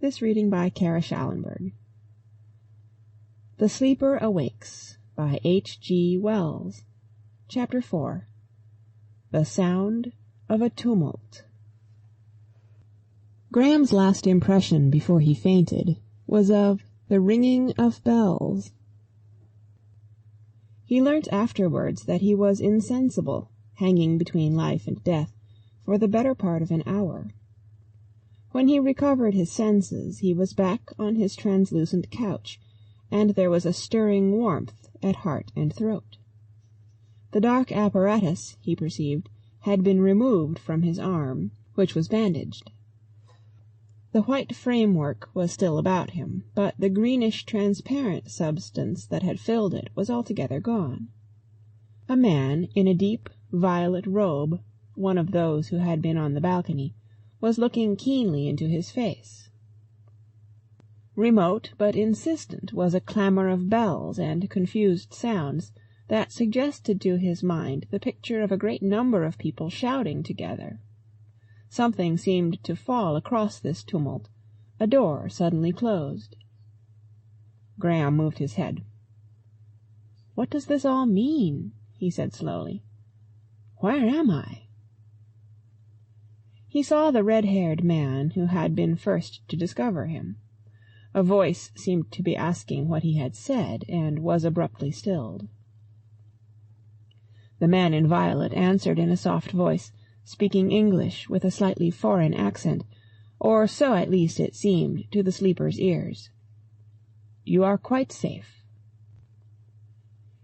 This reading by Kara Schallenberg. The Sleeper Awakes by G.Wells. Chapter 4. The Sound of a Tumult. Graham's last impression before he fainted was of the ringing of bells. He learnt afterwards that he was insensible, hanging between life and death, for the better part of an hour. When he recovered his senses, he was back on his translucent couch, and there was a stirring warmth at heart and throat. The dark apparatus, he perceived, had been removed from his arm, which was bandaged. The white framework was still about him, but the greenish transparent substance that had filled it was altogether gone. A man in a deep violet robe, one of those who had been on the balcony, was looking keenly into his face. Remote but insistent was a clamour of bells and confused sounds that suggested to his mind the picture of a great number of people shouting together. Something seemed to fall across this tumult. A door suddenly closed. Graham moved his head. "What does this all mean?" he said slowly. "Where am I?" He saw the red-haired man who had been first to discover him. A voice seemed to be asking what he had said, and was abruptly stilled. The man in violet answered in a soft voice, speaking English with a slightly foreign accent, or so at least it seemed to the sleeper's ears. "You are quite safe.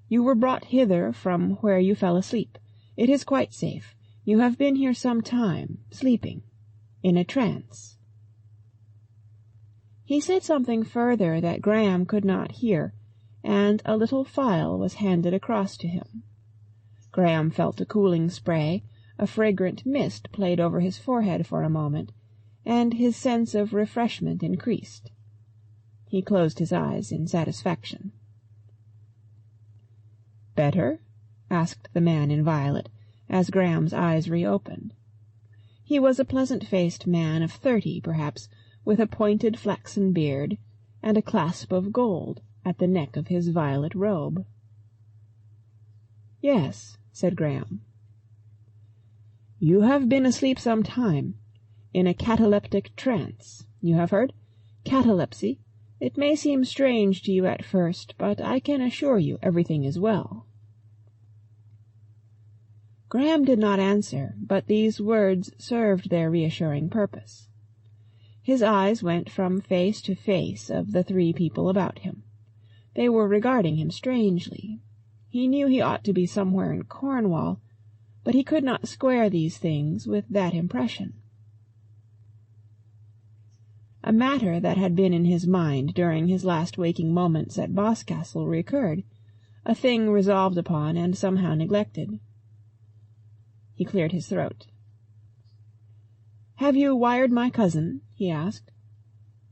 You were brought hither from where you fell asleep. It is quite safe. You have been here some time, sleeping, in a trance." He said something further that Graham could not hear, and a little phial was handed across to him. Graham felt a cooling spray, a fragrant mist played over his forehead for a moment, and his sense of refreshment increased. He closed his eyes in satisfaction. "Better?" asked the man in violet, as Graham's eyes reopened. He was a pleasant-faced man of 30, perhaps, with a pointed flaxen beard and a clasp of gold at the neck of his violet robe. "Yes," said Graham. "You have been asleep some time, in a cataleptic trance. You have heard? Catalepsy. It may seem strange to you at first, but I can assure you everything is well." Graham did not answer, but these words served their reassuring purpose. His eyes went from face to face of the three people about him. They were regarding him strangely. He knew he ought to be somewhere in Cornwall, but he could not square these things with that impression. A matter that had been in his mind during his last waking moments at Boscastle recurred, a thing resolved upon and somehow neglected. He cleared his throat. "Have you wired my cousin?" he asked.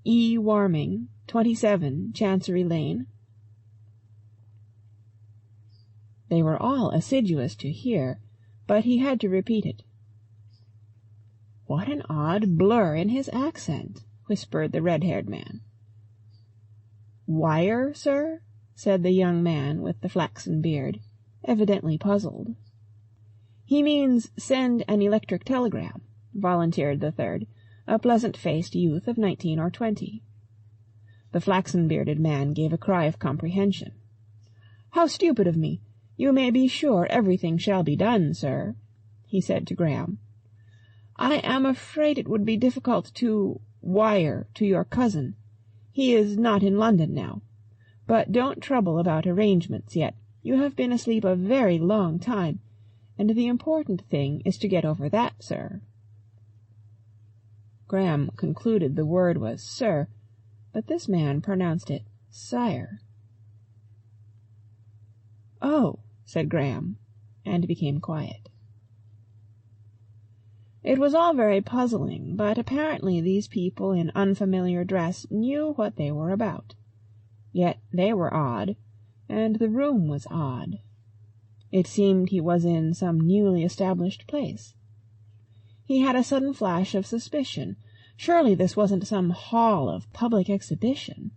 "E. Warming, 27, Chancery Lane." They were all assiduous to hear, but he had to repeat it. "What an odd blur in his accent," whispered the red-haired man. "Wire, sir?" said the young man with the flaxen beard, evidently puzzled. "He means send an electric telegram," volunteered the third, a pleasant-faced youth of 19 or 20. The flaxen-bearded man gave a cry of comprehension. "How stupid of me! You may be sure everything shall be done, sir," he said to Graham. "I am afraid it would be difficult to wire to your cousin. He is not in London now. But don't trouble about arrangements yet. You have been asleep a very long time, and the important thing is to get over that, sir." Graham concluded the word was sir, but this man pronounced it sire. "Oh," said Graham, and became quiet. It was all very puzzling, but apparently these people in unfamiliar dress knew what they were about. Yet they were odd, and the room was odd. It seemed he was in some newly established place. He had a sudden flash of suspicion, Surely this wasn't some hall of public exhibition.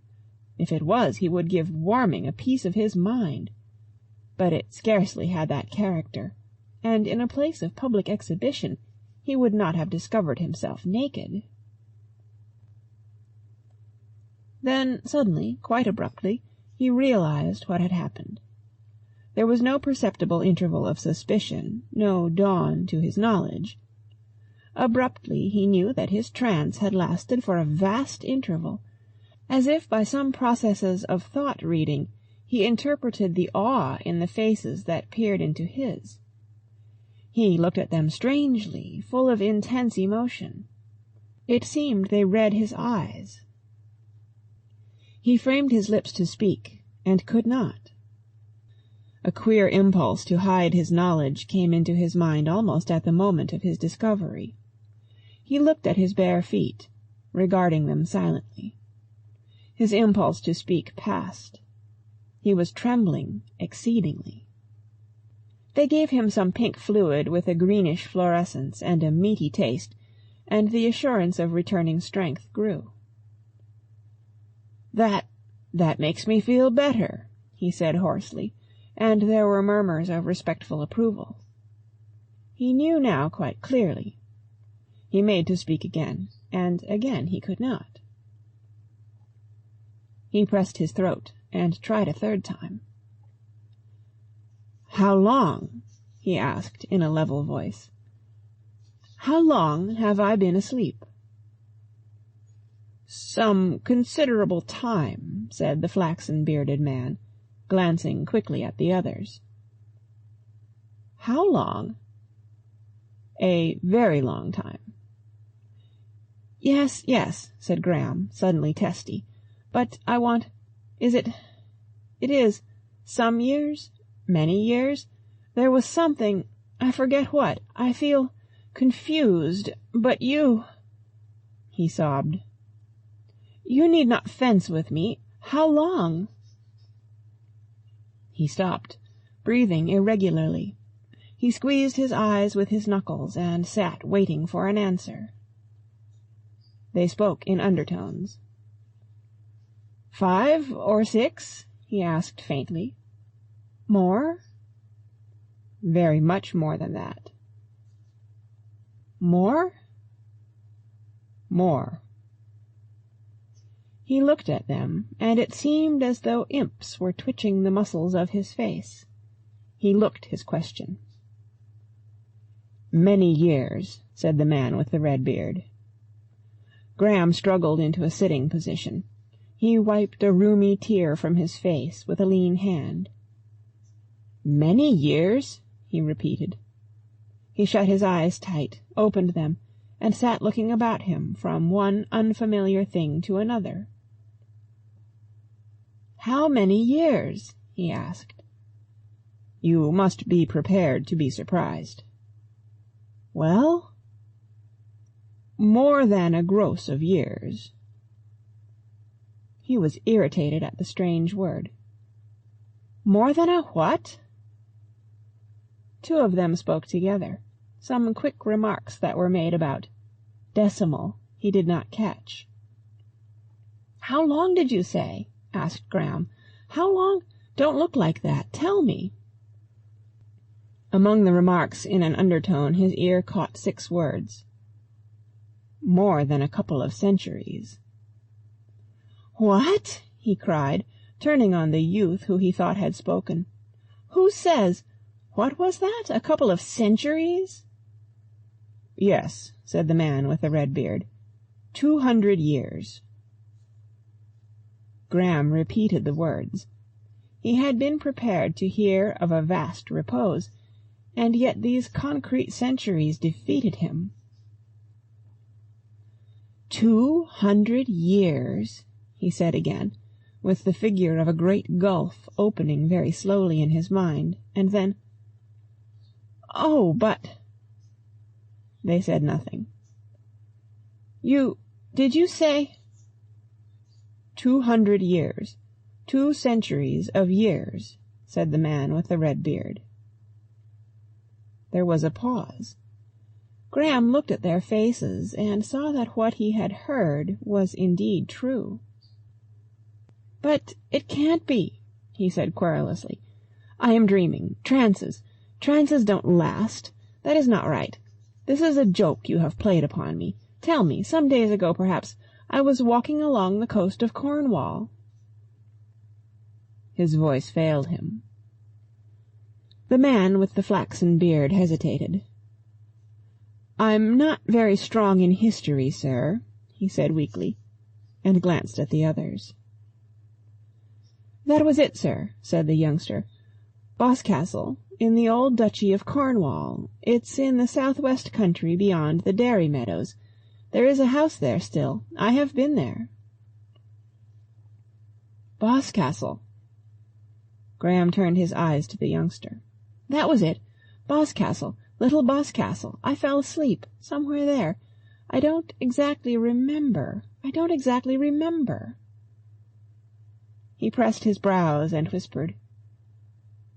If it was, he would give Warming a piece of his mind. But it scarcely had that character, and in a place of public exhibition he would not have discovered himself naked. Then, suddenly, quite abruptly, he realized what had happened. There was no perceptible interval of suspicion, no dawn to his knowledge. Abruptly he knew that his trance had lasted for a vast interval, as if by some processes of thought-reading he interpreted the awe in the faces that peered into his. He looked at them strangely, full of intense emotion. It seemed they read his eyes. He framed his lips to speak, and could not. A queer impulse to hide his knowledge came into his mind almost at the moment of his discovery. He looked at his bare feet, regarding them silently. His impulse to speak passed. He was trembling exceedingly. They gave him some pink fluid with a greenish fluorescence and a meaty taste, and the assurance of returning strength grew. That makes me feel better," he said hoarsely, and there were murmurs of respectful approval. He knew now quite clearly. He made to speak again, and again he could not. He pressed his throat and tried a third time. "How long?" he asked in a level voice. "How long have I been asleep?" "Some considerable time," said the flaxen-bearded man, glancing quickly at the others. "How long?" "A very long time." "Yes, yes," said Graham, suddenly testy. "But I want... It is... some years? Many years? There was something... I forget what. I feel... confused. But you..." He sobbed. "You need not fence with me. How long?" He stopped, breathing irregularly. He squeezed his eyes with his knuckles and sat waiting for an answer. They spoke in undertones. 5 or 6? he asked faintly. More? Very much more than that. More? More. He looked at them, and it seemed as though imps were twitching the muscles of his face. He looked his question. "Many years," said the man with the red beard. Graham struggled into a sitting position. He wiped a rheumy tear from his face with a lean hand. "Many years?" he repeated. He shut his eyes tight, opened them, and sat looking about him from one unfamiliar thing to another. "How many years?" he asked. "You must be prepared to be surprised." "Well?" "More than a gross of years." He was irritated at the strange word. "More than a what?" Two of them spoke together. Some quick remarks that were made about decimal he did not catch. "How long did you say?" asked Graham. "How long? Don't look like that. Tell me." Among the remarks in an undertone his ear caught 6 words. "More than a couple of centuries." "What?" he cried, turning on the youth who he thought had spoken. "Who says... What was that? A couple of centuries?" "Yes," said the man with the red beard. 200 years. Graham repeated the words. He had been prepared to hear of a vast repose, and yet these concrete centuries defeated him. 200 years, he said again, with the figure of a great gulf opening very slowly in his mind, and then, "Oh, but—" They said nothing. Did you say—" 200 years. 2 centuries of years, said the man with the red beard. There was a pause. Graham looked at their faces and saw that what he had heard was indeed true. "But it can't be," he said querulously. "I am dreaming. Trances. Trances don't last. That is not right. This is a joke you have played upon me. Tell me, some days ago perhaps, I was walking along the coast of Cornwall." His voice failed him. The man with the flaxen beard hesitated. "I'm not very strong in history, sir," he said weakly, and glanced at the others. "That was it, sir," said the youngster. "Boscastle, in the old Duchy of Cornwall. It's in the southwest country beyond the dairy meadows. There is a house there still. I have been there." Boscastle. Graham turned his eyes to the youngster. "That was it. Boscastle. Little Boscastle. I fell asleep. Somewhere there. I don't exactly remember. He pressed his brows and whispered,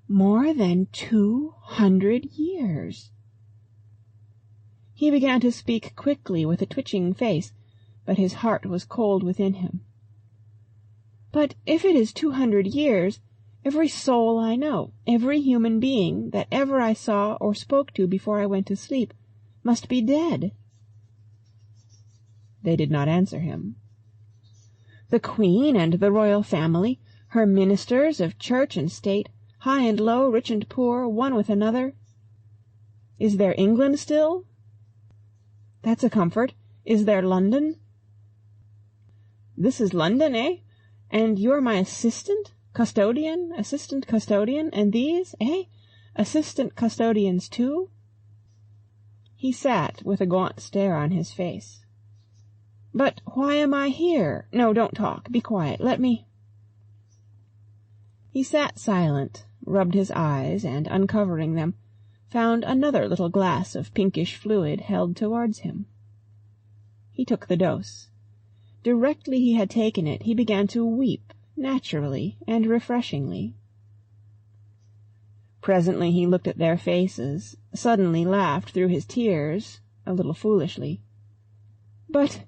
"More than 200 years." He began to speak quickly with a twitching face, but his heart was cold within him. "But if it is 200 years, every soul I know, every human being that ever I saw or spoke to before I went to sleep, must be dead." They did not answer him. "The Queen and the royal family, her ministers of church and state, high and low, rich and poor, one with another. Is there England still? That's a comfort. Is there London? This is London, eh? And you're my assistant custodian, and these, eh? Assistant custodians too?" He sat with a gaunt stare on his face. "But why am I here? No, don't talk. Be quiet. Let me—" He sat silent, rubbed his eyes, and, uncovering them, found another little glass of pinkish fluid held towards him. He took the dose. Directly he had taken it, he began to weep, naturally and refreshingly. Presently he looked at their faces, suddenly laughed through his tears, a little foolishly. "But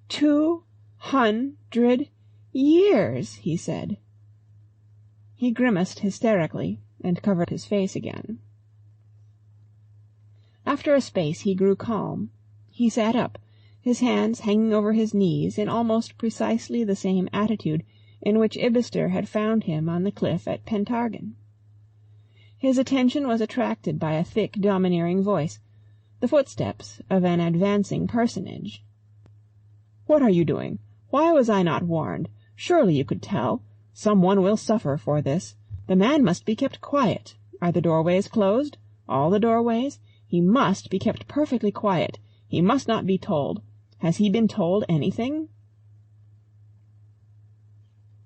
200 years," he said. He grimaced hysterically and covered his face again. After a space he grew calm. He sat up, his hands hanging over his knees in almost precisely the same attitude in which Ibister had found him on the cliff at Pentargon. His attention was attracted by a thick, domineering voice, the footsteps of an advancing personage. "What are you doing? Why was I not warned? Surely you could tell. Some one will suffer for this. The man must be kept quiet. Are the doorways closed? All the doorways? He must be kept perfectly quiet. He must not be told. Has he been told anything?"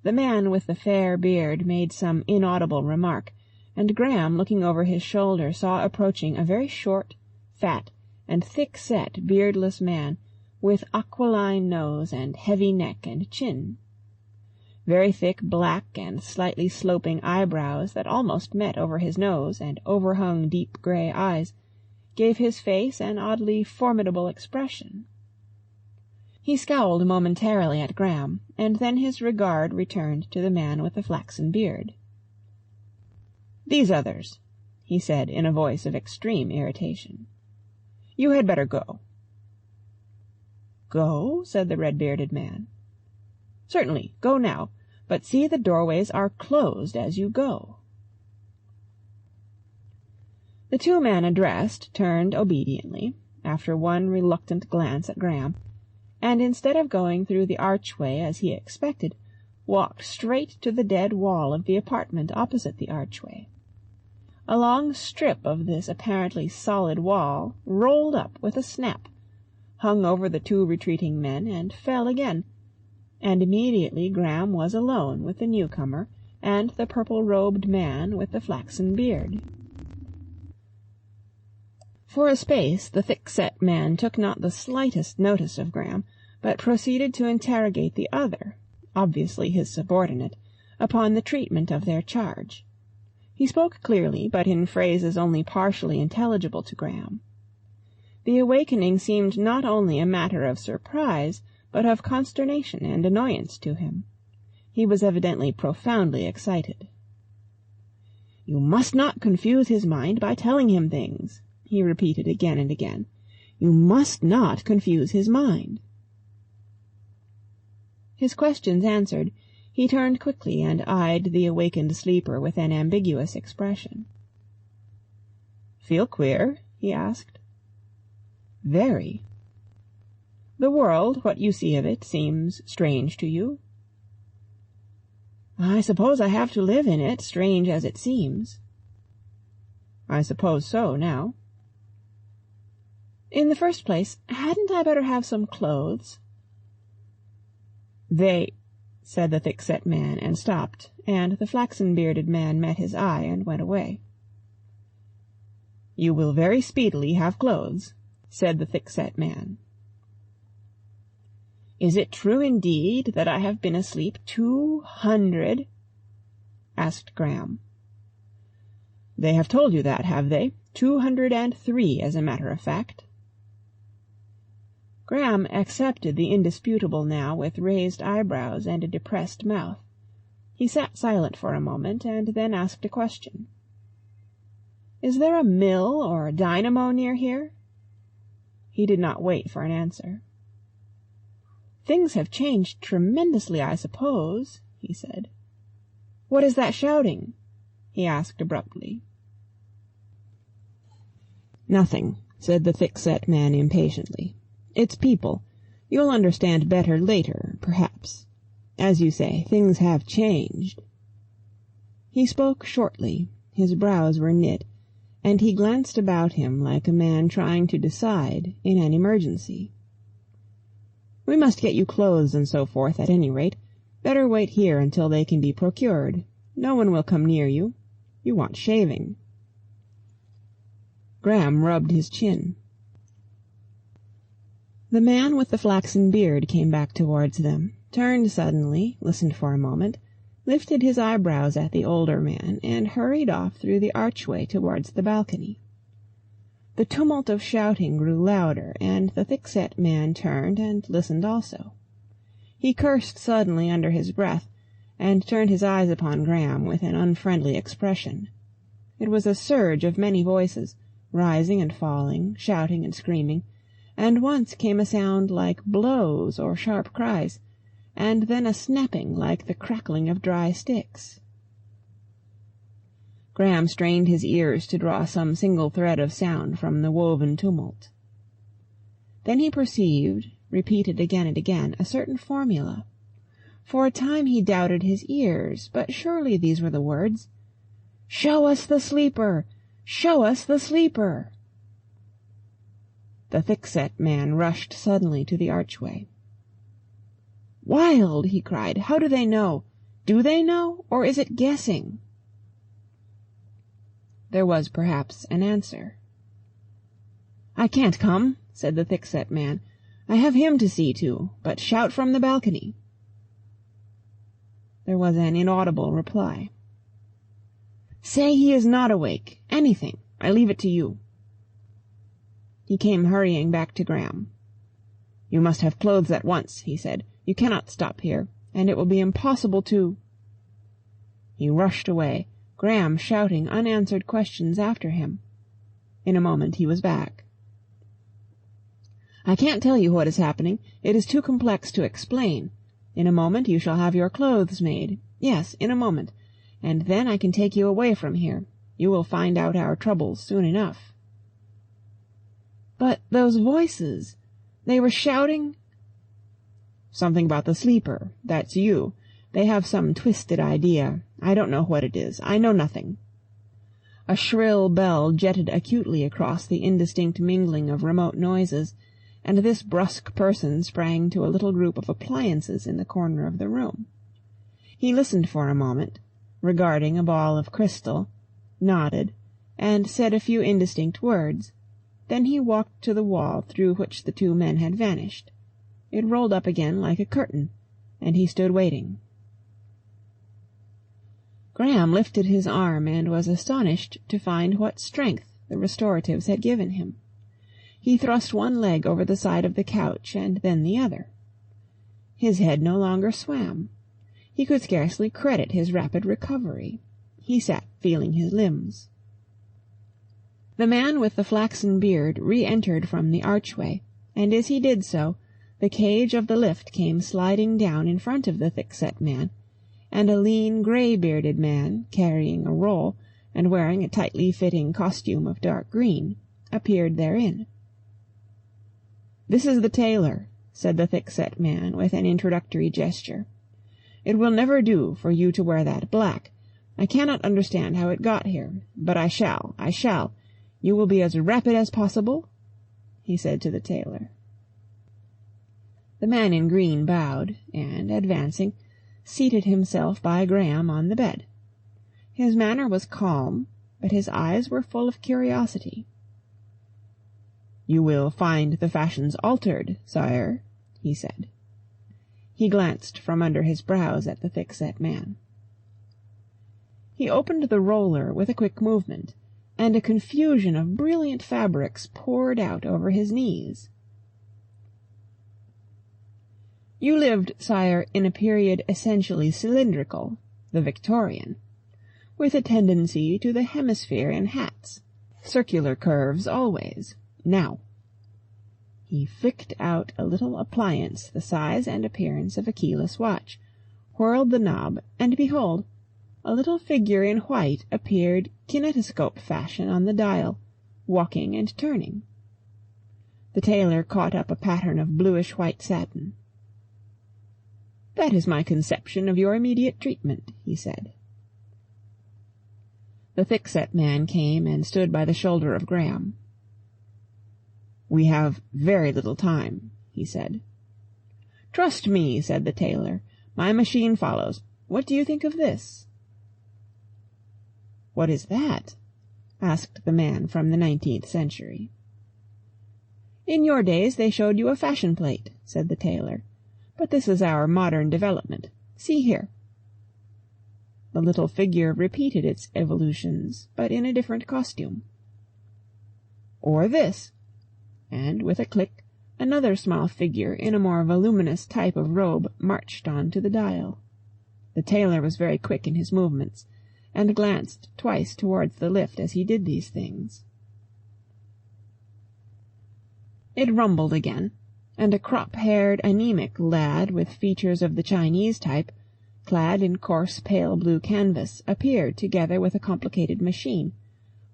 The man with the fair beard made some inaudible remark, and Graham, looking over his shoulder, saw approaching a very short, fat, and thick-set, beardless man, with aquiline nose and heavy neck and chin. Very thick black and slightly sloping eyebrows that almost met over his nose and overhung deep grey eyes gave his face an oddly formidable expression. He scowled momentarily at Graham, and then his regard returned to the man with the flaxen beard. "These others," he said in a voice of extreme irritation. "You had better go." "Go?" said the red-bearded man. "Certainly, go now, but see the doorways are closed as you go." The two men addressed turned obediently, after one reluctant glance at Graham, and instead of going through the archway as he expected, walked straight to the dead wall of the apartment opposite the archway. A long strip of this apparently solid wall rolled up with a snap, hung over the two retreating men, and fell again, and immediately Graham was alone with the newcomer and the purple-robed man with the flaxen beard. For a space the thick-set man took not the slightest notice of Graham, but proceeded to interrogate the other, obviously his subordinate, upon the treatment of their charge. He spoke clearly, but in phrases only partially intelligible to Graham. The awakening seemed not only a matter of surprise, but of consternation and annoyance to him. He was evidently profoundly excited. "You must not confuse his mind by telling him things," he repeated again and again. "You must not confuse his mind." His questions answered, he turned quickly and eyed the awakened sleeper with an ambiguous expression. "Feel queer?" he asked. "Very." "The world, what you see of it, seems strange to you?" "I suppose I have to live in it, strange as it seems." "I suppose so, now." "In the first place, hadn't I better have some clothes?" "They—" said the thick-set man, and stopped, and the flaxen-bearded man met his eye and went away. "You will very speedily have clothes," said the thick-set man. "Is it true indeed that I have been asleep 200?" asked Graham. "They have told you that, have they? 203, as a matter of fact." Graham accepted the indisputable now with raised eyebrows and a depressed mouth. He sat silent for a moment, and then asked a question. "Is there a mill or dynamo near here?" He did not wait for an answer. "Things have changed tremendously, I suppose," he said. "What is that shouting?" he asked abruptly. "Nothing," said the thick-set man impatiently. "It's people. You'll understand better later, perhaps. As you say, things have changed." He spoke shortly, his brows were knit, and he glanced about him like a man trying to decide in an emergency. "We must get you clothes and so forth, at any rate. Better wait here until they can be procured. No one will come near you. You want shaving." Graham rubbed his chin. The man with the flaxen beard came back towards them, turned suddenly, listened for a moment, lifted his eyebrows at the older man, and hurried off through the archway towards the balcony. The tumult of shouting grew louder, and the thick-set man turned and listened also. He cursed suddenly under his breath, and turned his eyes upon Graham with an unfriendly expression. It was a surge of many voices, rising and falling, shouting and screaming, and once came a sound like blows or sharp cries, and then a snapping like the crackling of dry sticks. Graham strained his ears to draw some single thread of sound from the woven tumult. Then he perceived, repeated again and again, a certain formula. For a time he doubted his ears, but surely these were the words. "Show us the sleeper! Show us the sleeper!" The thick-set man rushed suddenly to the archway. "Wild!" he cried. "How do they know? Do they know, or is it guessing?" There was perhaps an answer. "I can't come," said the thick-set man. "I have him to see to, but shout from the balcony." There was an inaudible reply. "Say he is not awake. Anything. I leave it to you." He came hurrying back to Graham. "You must have clothes at once," he said. "You cannot stop here, and it will be impossible to—" He rushed away, Graham shouting unanswered questions after him. In a moment he was back. "I can't tell you what is happening. It is too complex to explain. In a moment you shall have your clothes made. Yes, in a moment. And then I can take you away from here. You will find out our troubles soon enough." "But those voices, they were shouting—" "Something about the sleeper. That's you. They have some twisted idea. I don't know what it is. I know nothing." A shrill bell jetted acutely across the indistinct mingling of remote noises, and this brusque person sprang to a little group of appliances in the corner of the room. He listened for a moment, regarding a ball of crystal, nodded, and said a few indistinct words. Then he walked to the wall through which the two men had vanished. It rolled up again like a curtain, and he stood waiting. Graham lifted his arm and was astonished to find what strength the restoratives had given him. He thrust one leg over the side of the couch and then the other. His head no longer swam. He could scarcely credit his rapid recovery. He sat feeling his limbs. The man with the flaxen beard re-entered from the archway, and as he did so, the cage of the lift came sliding down in front of the thick-set man, and a lean, grey-bearded man, carrying a roll and wearing a tightly fitting costume of dark green, appeared therein. "This is the tailor," said the thick-set man with an introductory gesture. "It will never do for you to wear that black. I cannot understand how it got here, but I shall. You will be as rapid as possible?" he said to the tailor. The man in green bowed, and, advancing, seated himself by Graham on the bed. His manner was calm, but his eyes were full of curiosity. "You will find the fashions altered, sire," he said. He glanced from under his brows at the thick-set man. He opened the roller with a quick movement, and a confusion of brilliant fabrics poured out over his knees. "You lived, sire, in a period essentially cylindrical, the Victorian, with a tendency to the hemisphere in hats, circular curves always. Now—" He flicked out a little appliance the size and appearance of a keyless watch, whirled the knob, and behold, a little figure in white appeared kinetoscope fashion on the dial, walking and turning. The tailor caught up a pattern of bluish-white satin. "That is my conception of your immediate treatment," he said. The thick-set man came and stood by the shoulder of Graham. "We have very little time," he said. "Trust me," said the tailor. "My machine follows. What do you think of this?" "What is that?" asked the man from the 19th century. "In your days they showed you a fashion plate," said the tailor. "But this is our modern development. See here." The little figure repeated its evolutions, but in a different costume. "Or this," and with a click another small figure in a more voluminous type of robe marched on to the dial. The tailor was very quick in his movements, and glanced twice towards the lift as he did these things. It rumbled again, and a crop-haired, anemic lad with features of the Chinese type, clad in coarse pale blue canvas, appeared together with a complicated machine,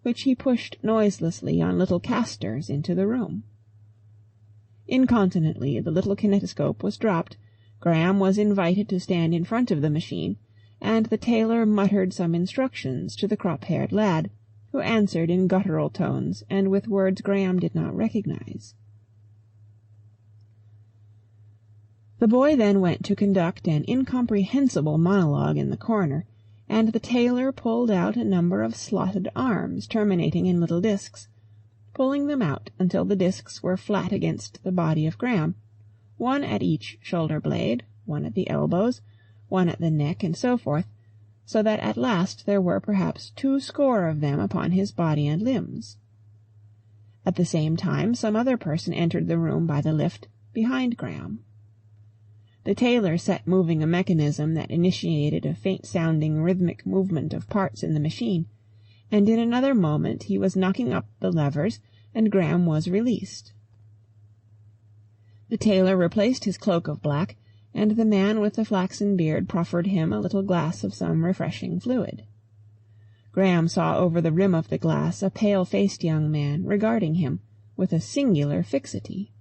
which he pushed noiselessly on little casters into the room. Incontinently the little kinetoscope was dropped, Graham was invited to stand in front of the machine, and the tailor muttered some instructions to the crop-haired lad, who answered in guttural tones and with words Graham did not recognize. The boy then went to conduct an incomprehensible monologue in the corner, and the tailor pulled out a number of slotted arms terminating in little discs, pulling them out until the discs were flat against the body of Graham, one at each shoulder-blade, one at the elbows, one at the neck, and so forth, so that at last there were perhaps 200 of them upon his body and limbs. At the same time some other person entered the room by the lift, behind Graham. The tailor set moving a mechanism that initiated a faint-sounding rhythmic movement of parts in the machine, and in another moment he was knocking up the levers, and Graham was released. The tailor replaced his cloak of black, and the man with the flaxen beard proffered him a little glass of some refreshing fluid. Graham saw over the rim of the glass a pale-faced young man regarding him with a singular fixity.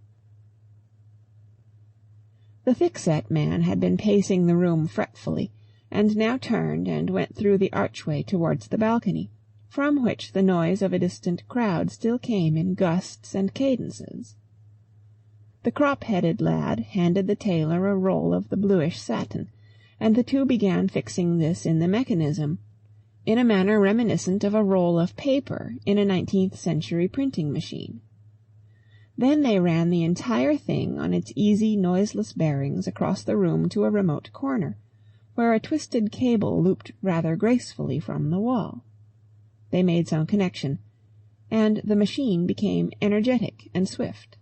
The thick-set man had been pacing the room fretfully, and now turned and went through the archway towards the balcony, from which the noise of a distant crowd still came in gusts and cadences. The crop-headed lad handed the tailor a roll of the bluish satin, and the two began fixing this in the mechanism, in a manner reminiscent of a roll of paper in a 19th-century printing machine. Then they ran the entire thing on its easy, noiseless bearings across the room to a remote corner, where a twisted cable looped rather gracefully from the wall. They made some connection, and the machine became energetic and swift.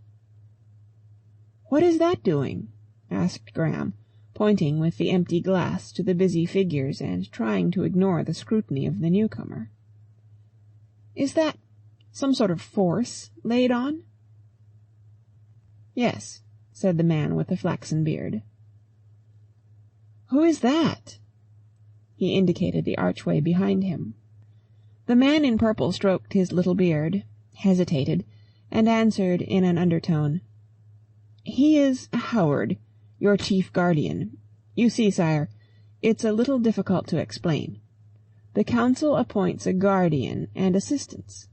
"What is that doing?" asked Graham, pointing with the empty glass to the busy figures and trying to ignore the scrutiny of the newcomer. "Is that some sort of force laid on?" "Yes," said the man with the flaxen beard. "Who is that?" He indicated the archway behind him. The man in purple stroked his little beard, hesitated, and answered in an undertone, "He is Howard, your chief guardian. You see, sire, it's a little difficult to explain. The council appoints a guardian and assistants.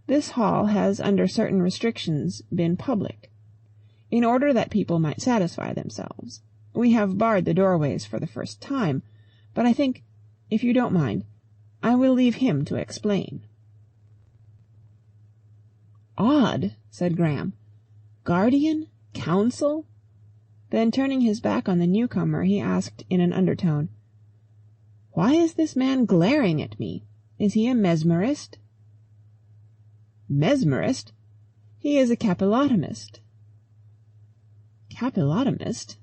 This hall has, under certain restrictions, been public. In order that people might satisfy themselves, we have barred the doorways for the first time, but I think, if you don't mind, I will leave him to explain." "Odd," said Graham. "Guardian? Council?" Then turning his back on the newcomer, he asked in an undertone, "Why is this man glaring at me? Is he a mesmerist?" "Mesmerist? He is a capillotomist." "Capillotomist?"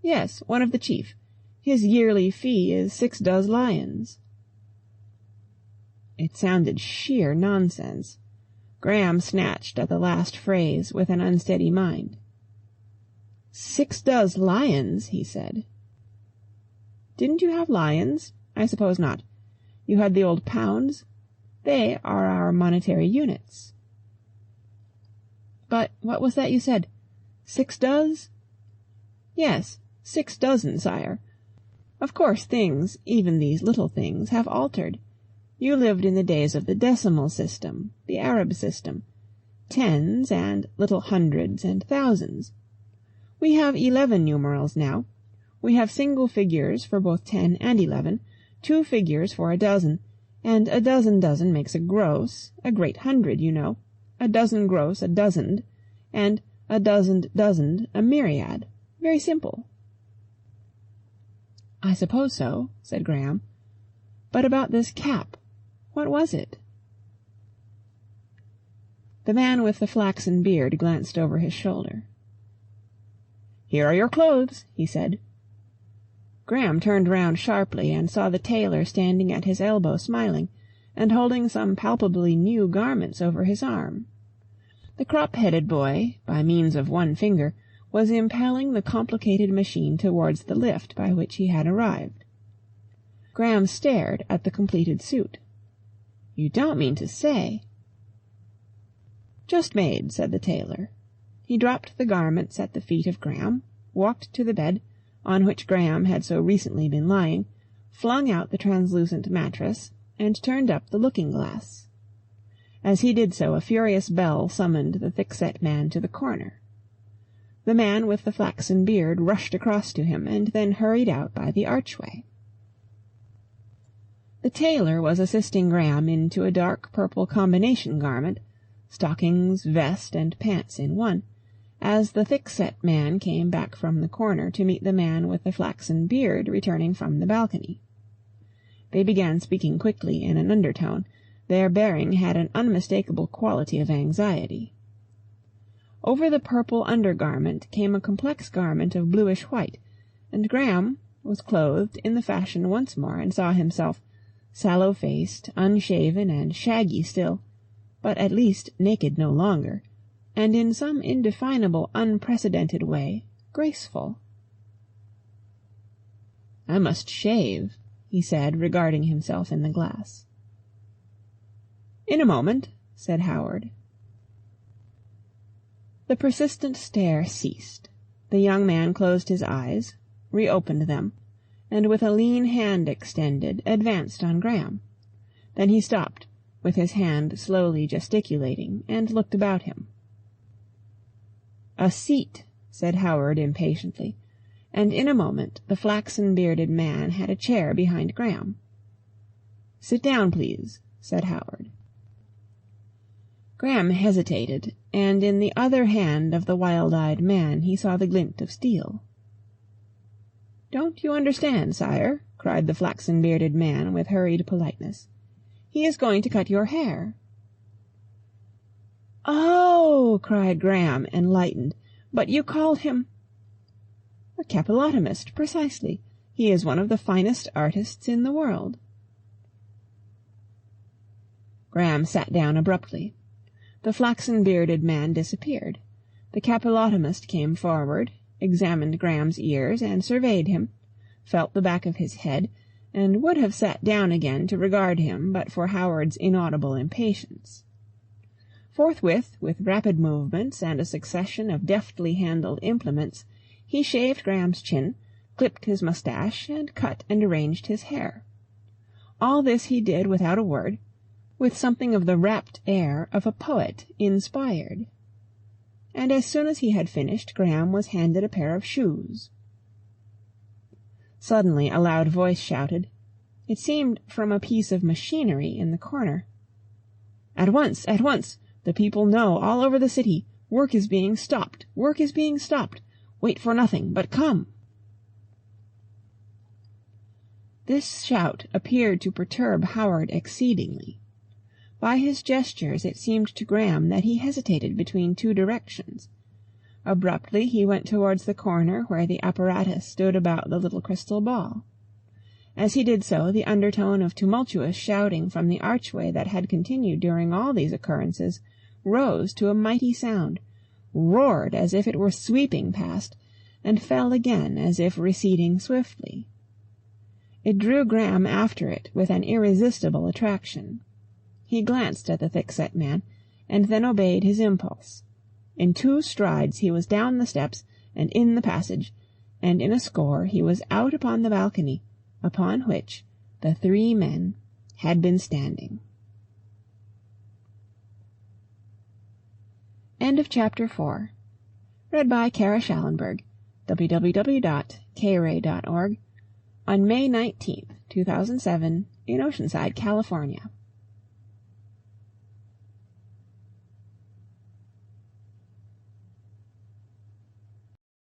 "Yes, one of the chief. His yearly fee is 6 lions. It sounded sheer nonsense. Graham snatched at the last phrase with an unsteady mind. 6 lions, he said. "Didn't you have lions? I suppose not. You had the old pounds. They are our monetary units." "But what was that you said? 6 does?" "Yes, 6 dozen, sire. Of course things, even these little things, have altered. You lived in the days of the decimal system, the Arab system, tens and little hundreds and thousands. We have 11 numerals now. We have single figures for both 10 and 11, 2 figures for a dozen, and a dozen makes a gross, a great hundred, you know, a dozen gross a dozend, and a dozend a myriad. Very simple." "I suppose so," said Graham. "But about this cap, what was it?" The man with the flaxen beard glanced over his shoulder. "Here are your clothes," he said. Graham turned round sharply and saw the tailor standing at his elbow smiling, and holding some palpably new garments over his arm. The crop-headed boy, by means of one finger, was impelling the complicated machine towards the lift by which he had arrived. Graham stared at the completed suit. "You don't mean to say—" "Just made," said the tailor. He dropped the garments at the feet of Graham, walked to the bed, on which Graham had so recently been lying, flung out the translucent mattress, and turned up the looking-glass. As he did so, a furious bell summoned the thick-set man to the corner. The man with the flaxen beard rushed across to him, and then hurried out by the archway. The tailor was assisting Graham into a dark purple combination garment, stockings, vest, and pants in one, as the thick-set man came back from the corner to meet the man with the flaxen beard returning from the balcony. They began speaking quickly in an undertone. Their bearing had an unmistakable quality of anxiety. Over the purple undergarment came a complex garment of bluish-white, and Graham was clothed in the fashion once more, and saw himself, sallow-faced, unshaven, and shaggy still, but at least naked no longer, and in some indefinable, unprecedented way, graceful. "I must shave," he said, regarding himself in the glass. "In a moment," said Howard. The persistent stare ceased. The young man closed his eyes, reopened them, and with a lean hand extended, advanced on Graham. Then he stopped, with his hand slowly gesticulating, and looked about him. "A seat," said Howard impatiently, and in a moment the flaxen-bearded man had a chair behind Graham. "Sit down, please," said Howard. Graham hesitated, and in the other hand of the wild-eyed man he saw the glint of steel. "Don't you understand, sire?" cried the flaxen-bearded man with hurried politeness. "He is going to cut your hair." "Oh!" cried Graham, enlightened. "But you called him—" "A capillotomist, precisely. He is one of the finest artists in the world." Graham sat down abruptly. The flaxen-bearded man disappeared. The capillotomist came forward, examined Graham's ears, and surveyed him, felt the back of his head, and would have sat down again to regard him but for Howard's inaudible impatience. Forthwith, with rapid movements and a succession of deftly handled implements, he shaved Graham's chin, clipped his moustache, and cut and arranged his hair. All this he did without a word, with something of the rapt air of a poet inspired. And as soon as he had finished, Graham was handed a pair of shoes. Suddenly a loud voice shouted, it seemed from a piece of machinery in the corner, "At once! At once! The people know all over the city. Work is being stopped. Work is being stopped. Wait for nothing, but come." This shout appeared to perturb Howard exceedingly. By his gestures it seemed to Graham that he hesitated between two directions. Abruptly he went towards the corner where the apparatus stood about the little crystal ball. As he did so, the undertone of tumultuous shouting from the archway that had continued during all these occurrences rose to a mighty sound, roared as if it were sweeping past, and fell again as if receding swiftly. It drew Graham after it with an irresistible attraction. He glanced at the thick-set man, and then obeyed his impulse. In 2 strides he was down the steps and in the passage, and in a score he was out upon the balcony, upon which the 3 men had been standing. End of Chapter 4. Read by Kara Schallenberg, www.kray.org, on May 19th, 2007, in Oceanside, California.